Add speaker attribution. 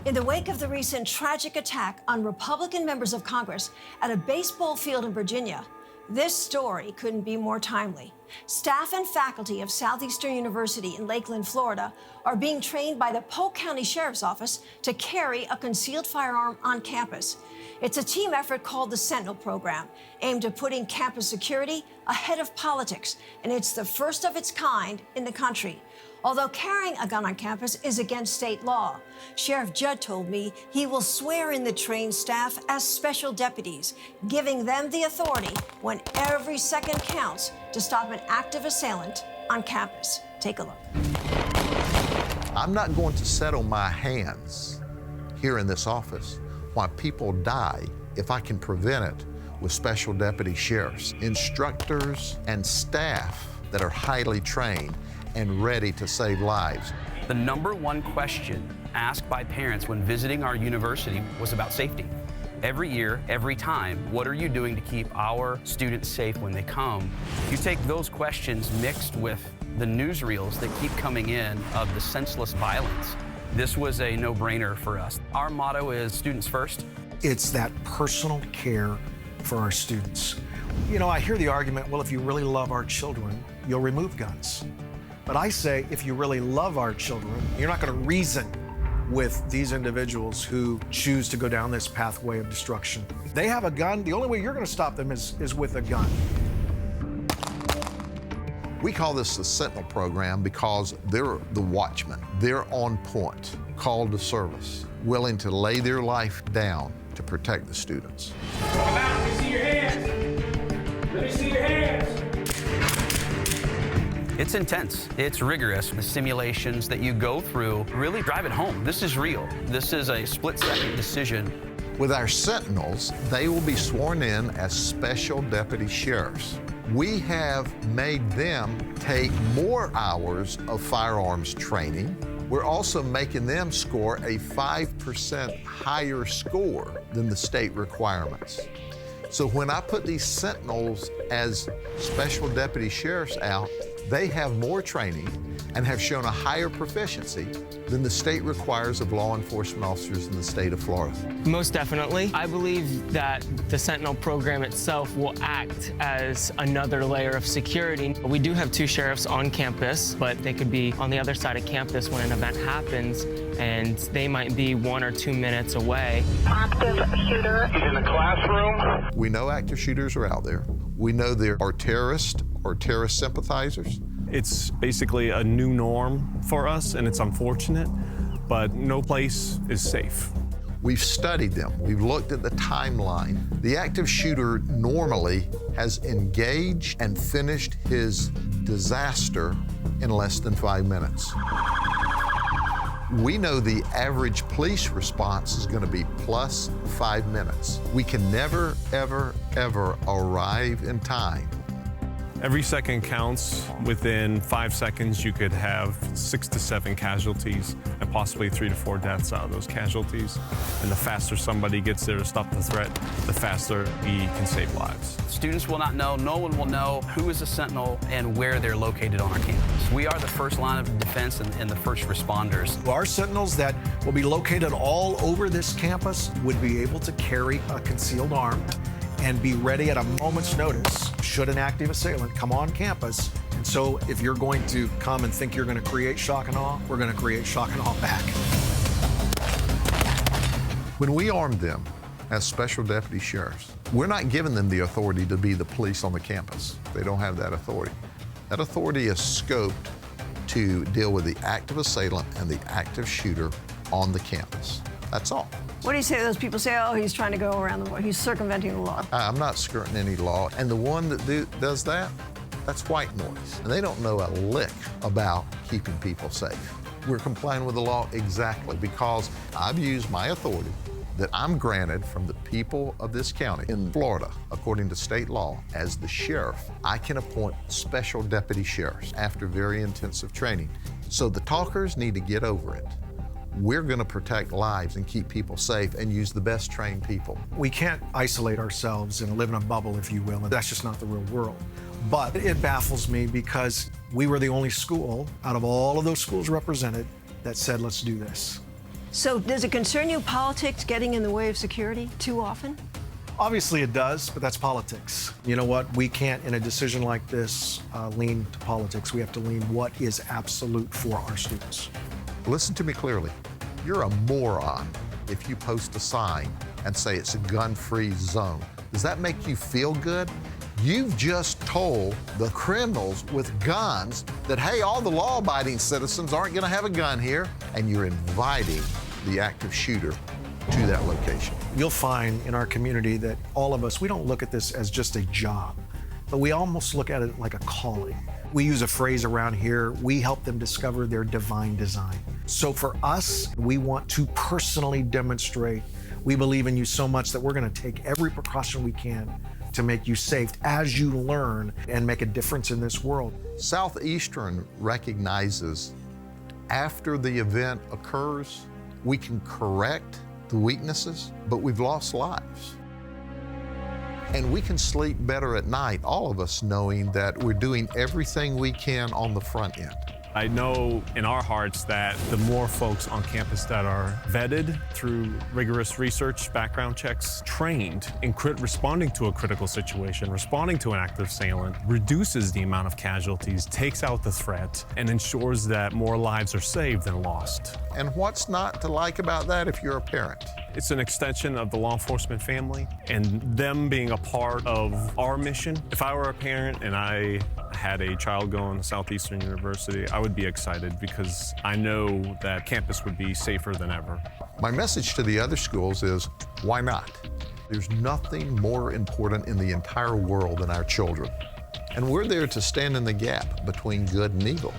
Speaker 1: In the wake of the recent tragic attack on Republican members of Congress at a baseball field in Virginia, this story couldn't be more timely. Staff and faculty of Southeastern University in Lakeland, Florida, are being trained by the Polk County Sheriff's Office to carry a concealed firearm on campus. It's a team effort called the Sentinel Program, aimed at putting campus security ahead of politics, and it's the first of its kind in the country. Although carrying a gun on campus is against state law, Sheriff Judd told me he will swear in the trained staff as special deputies, giving them the authority when every second counts to stop an active assailant on campus. Take a look.
Speaker 2: I'm not going to settle my hands here in this office while people die if I can prevent it with special deputy sheriffs, instructors, and staff that are highly trained and ready to save lives.
Speaker 3: The number one question asked by parents when visiting our university was about safety. Every year, every time, what are you doing to keep our students safe when they come? You take those questions mixed with the newsreels that keep coming in of the senseless violence. This was a no-brainer for us. Our motto is students first.
Speaker 4: It's that personal care for our students. You know, I hear the argument, well, if you really love our children, you'll remove guns. But I say, if you really love our children, you're not going to reason with these individuals who choose to go down this pathway of destruction. They have a gun. The only way you're going to stop them is with a gun.
Speaker 2: We call this the Sentinel Program because they're the watchmen. They're on point, called to service, willing to lay their life down to protect the students.
Speaker 5: Come out, let me see your hands. Let me see your hands.
Speaker 3: It's intense, it's rigorous. The simulations that you go through really drive it home. This is real. This is a split-second decision.
Speaker 2: With our Sentinels, they will be sworn in as special deputy sheriffs. We have made them take more hours of firearms training. We're also making them score a 5% higher score than the state requirements. So when I put these Sentinels as special deputy sheriffs out, they have more training and have shown a higher proficiency than the state requires of law enforcement officers in the state of Florida.
Speaker 6: Most definitely. I believe that the Sentinel program itself will act as another layer of security. We do have 2 sheriffs on campus, but they could be on the other side of campus when an event happens, and they might be 1 or 2 minutes away.
Speaker 7: Active shooter.
Speaker 5: He's in the classroom.
Speaker 2: We know active shooters are out there. We know there are terrorists or terrorist sympathizers.
Speaker 8: It's basically a new norm for us, and it's unfortunate, but no place is safe.
Speaker 2: We've studied them. We've looked at the timeline. The active shooter normally has engaged and finished his disaster in less than 5 minutes. We know the average police response is going to be plus 5 minutes. We can never, ever, ever arrive in time.
Speaker 8: Every second counts. Within 5 seconds, you could have 6 to 7 casualties and possibly 3 to 4 deaths out of those casualties. And the faster somebody gets there to stop the threat, the faster we can save lives.
Speaker 3: Students will not know, no one will know who is a Sentinel and where they're located on our campus. We are the first line of defense and the first responders.
Speaker 4: Our Sentinels that will be located all over this campus would be able to carry a concealed arm and be ready at a moment's notice should an active assailant come on campus. And so if you're going to come and think you're going to create shock and awe, we're going to create shock and awe back.
Speaker 2: When we armed them as special deputy sheriffs, we're not giving them the authority to be the police on the campus. They don't have that authority. That authority is scoped to deal with the active assailant and the active shooter on the campus. That's all.
Speaker 1: What do you say to those people say, oh, he's trying to go around the law, he's circumventing the law?
Speaker 2: I'm not skirting any law. And the one that does that, that's white noise. And they don't know a lick about keeping people safe. We're complying with the law exactly because I've used my authority that I'm granted from the people of this county in Florida, according to state law, as the sheriff. I can appoint special deputy sheriffs after very intensive training. So the talkers need to get over it. We're going to protect lives and keep people safe and use the best trained people.
Speaker 4: We can't isolate ourselves and live in a bubble, if you will, and that's just not the real world. But it baffles me because we were the only school out of all of those schools represented that said, let's do this.
Speaker 1: So does it concern you politics getting in the way of security too often?
Speaker 4: Obviously it does, but that's politics. You know what? We can't, in a decision like this, lean to politics. We have to lean what is absolute for our students.
Speaker 2: Listen to me clearly. You're a moron if you post a sign and say it's a gun-free zone. Does that make you feel good? You've just told the criminals with guns that, hey, all the law-abiding citizens aren't going to have a gun here, and you're inviting the active shooter to that location.
Speaker 4: You'll find in our community that all of us, we don't look at this as just a job, but we almost look at it like a calling. We use a phrase around here, we help them discover their divine design. So for us, we want to personally demonstrate we believe in you so much that we're going to take every precaution we can to make you safe as you learn and make a difference in this world.
Speaker 2: Southeastern recognizes after the event occurs, we can correct the weaknesses, but we've lost lives. And we can sleep better at night, all of us, knowing that we're doing everything we can on the front end.
Speaker 8: I know in our hearts that the more folks on campus that are vetted through rigorous research, background checks, trained in responding to a critical situation, responding to an active assailant, reduces the amount of casualties, takes out the threat, and ensures that more lives are saved than lost.
Speaker 2: And what's not to like about that if you're a parent?
Speaker 8: It's an extension of the law enforcement family and them being a part of our mission. If I were a parent and I had a child going to Southeastern University, I would be excited because I know that campus would be safer than ever.
Speaker 2: My message to the other schools is, why not? There's nothing more important in the entire world than our children. And we're there to stand in the gap between good and evil.